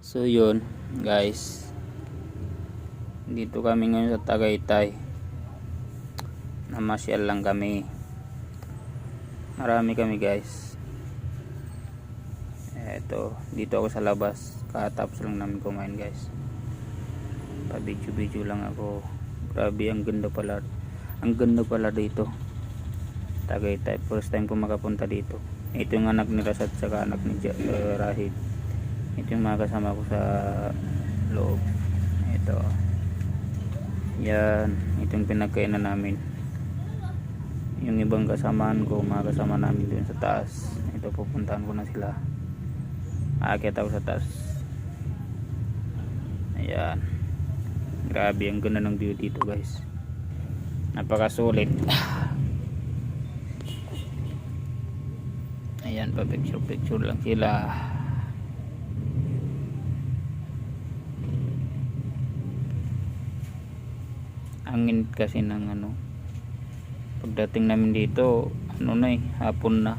So yun guys, dito kami ngayon sa Tagaytay. Namasyal lang kami. Marami kami guys. Eto, dito ako sa labas. Katapos lang namin kumain guys. Pa-video lang ako. Grabe, ang ganda pala. Ang ganda pala dito. Tagaytay. First time ko makapunta dito. Ito yung anak ni Rasat saka anak ni Rahid. Ito yung mga kasama ko sa loob. Ito. Yan. Ito yung pinagkainan namin. Yung ibang kasamaan ko, mga kasama namin dun sa taas. Ito, pupuntahan ko na sila. Aakyat ako sa taas. Ayan. Grabe, ang ganda ng view dito guys. Napakasulit. Ayan, pa picture lang sila. Angin kasi ng pagdating namin dito hapon na.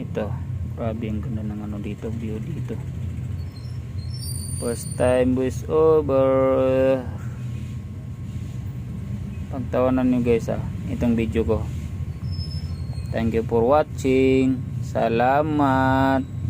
Ito, grabe ang ganda ng dito, view dito. First time voice over. Pagtawanan nyo guys itong video ko. Thank you for watching. Salamat.